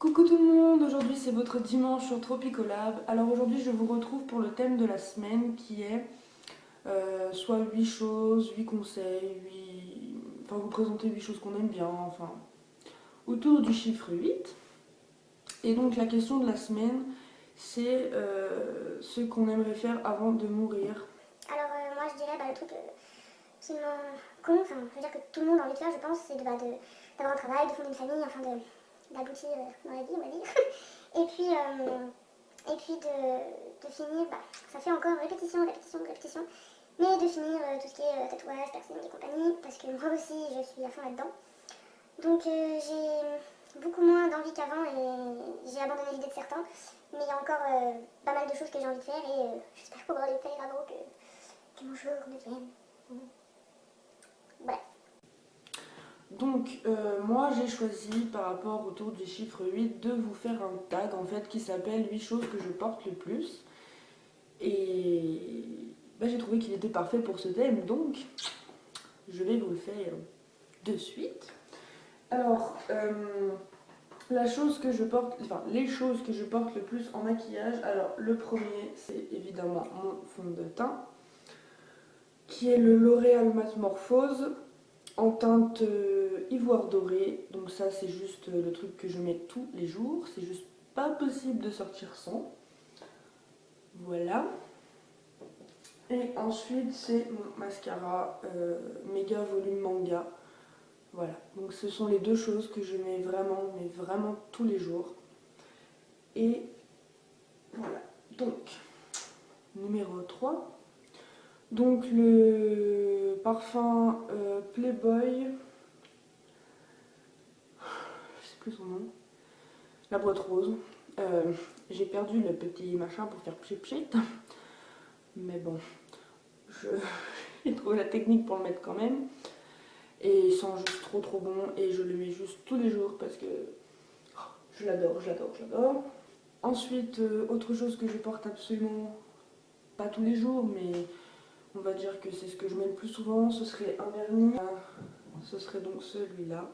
Coucou tout le monde, aujourd'hui c'est votre dimanche sur Tropicolab. Alors aujourd'hui je vous retrouve pour le thème de la semaine qui est soit 8 choses, 8 conseils, 8... Enfin vous présenter 8 choses qu'on aime bien, enfin autour du chiffre 8. Et donc la question de la semaine c'est ce qu'on aimerait faire avant de mourir. Alors moi je dirais le truc qui me con, enfin je veux dire que tout le monde a envie de faire je pense, c'est d'avoir un travail, de fonder une famille, enfin d'aboutir dans la vie on va dire. et puis de finir, ça fait encore répétition, répétition, répétition, mais de finir tout ce qui est tatouage, piercing et compagnie, parce que moi aussi je suis à fond là-dedans. Donc j'ai beaucoup moins d'envie qu'avant et j'ai abandonné l'idée de certains, mais il y a encore pas mal de choses que j'ai envie de faire et j'espère pouvoir les faire avant que mon jour ne vienne. Bref. Donc moi j'ai choisi par rapport autour du chiffre 8 de vous faire un tag en fait qui s'appelle 8 choses que je porte le plus. Et j'ai trouvé qu'il était parfait pour ce thème, donc je vais vous le faire de suite. Alors, la chose que je porte, enfin les choses que je porte le plus en maquillage, alors le premier c'est évidemment mon fond de teint, qui est le L'Oréal Matte Morphose en teinte ivoire doré. Donc ça c'est juste le truc que je mets tous les jours, c'est juste pas possible de sortir sans. Voilà. Et ensuite c'est mon mascara Méga Volume Manga. Voilà, donc ce sont les deux choses que je mets vraiment, mais vraiment tous les jours. Et voilà, donc numéro 3. Donc le parfum Playboy, je sais plus son nom, la boîte rose. J'ai perdu le petit machin pour faire pchit pchit, mais bon, j'ai trouvé la technique pour le mettre quand même. Et il sent juste trop trop bon et je le mets juste tous les jours parce que je l'adore, je l'adore, je l'adore. Ensuite, autre chose que je porte absolument pas tous les jours, mais on va dire que c'est ce que je mets le plus souvent, ce serait un vernis. Ce serait donc celui-là.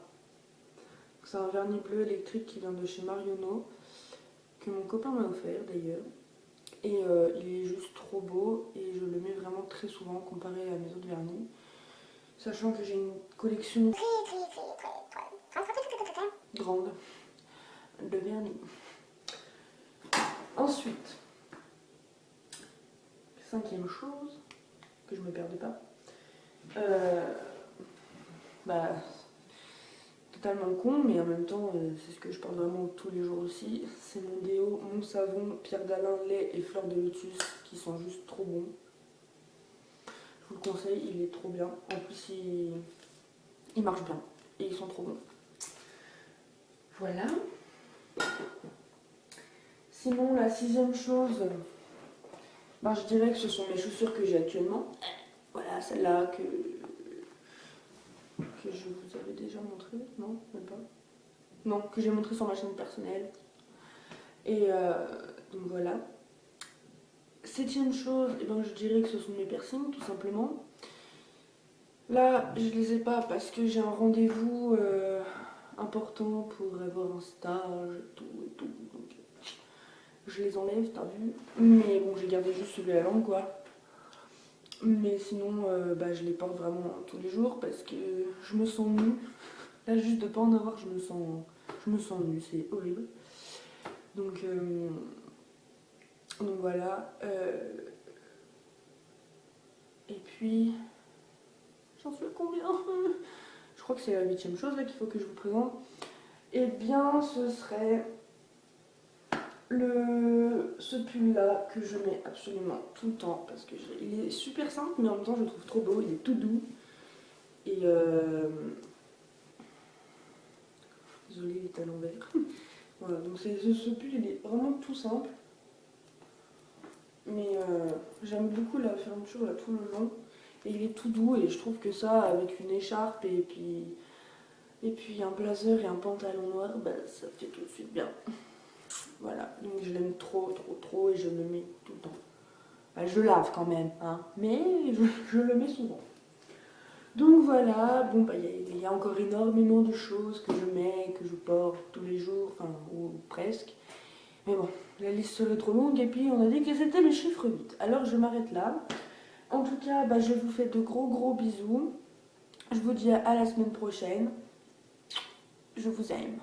C'est un vernis bleu électrique qui vient de chez Marionno, que mon copain m'a offert d'ailleurs. Et il est juste trop beau et je le mets vraiment très souvent comparé à mes autres vernis. Sachant que j'ai une collection grande de vernis. Ensuite, cinquième chose, que je me perde pas. Totalement con, mais en même temps, c'est ce que je porte vraiment tous les jours aussi. C'est mon déo, mon savon, Pierre d'Alain, lait et fleurs de lotus qui sont juste trop bons. Je vous le conseille, il est trop bien. En plus, il marche bien et ils sont trop bons. Voilà. Sinon, la sixième chose, je dirais que ce sont mes chaussures que j'ai actuellement. Voilà, celle-là que je vous avais déjà montré, non, même pas. Non, que j'ai montré sur ma chaîne personnelle. Et donc voilà. Septième chose, je dirais que ce sont mes piercings, tout simplement. Là, je les ai pas parce que j'ai un rendez-vous important pour avoir un stage, tout et tout. Donc, je les enlève, t'as vu. Mais bon, j'ai gardé juste celui à la langue, quoi. Mais sinon, je les porte vraiment tous les jours parce que je me sens nue. Là, juste de pas en avoir, je me sens nue, c'est horrible. Donc voilà. Et puis, j'en suis à combien? Je crois que c'est la huitième chose là qu'il faut que je vous présente. Eh bien, ce serait ce pull là que je mets absolument tout le temps parce que il est super simple, mais en même temps je le trouve trop beau. Il est tout doux et désolée, il est à l'envers. Voilà, donc ce pull il est vraiment tout simple, mais j'aime beaucoup la fermeture là tout le long et il est tout doux et je trouve que ça avec une écharpe et puis un blazer et un pantalon noir, ça fait tout de suite bien. Voilà, donc je l'aime trop trop trop et je le mets tout le temps. Je lave quand même, hein, mais je le mets souvent. Donc voilà, bon il y a encore énormément de choses que je mets, que je porte tous les jours, enfin, ou presque. Mais bon, la liste serait trop longue et puis on a dit que c'était le chiffre 8. Alors je m'arrête là. En tout cas, je vous fais de gros bisous. Je vous dis à la semaine prochaine. Je vous aime.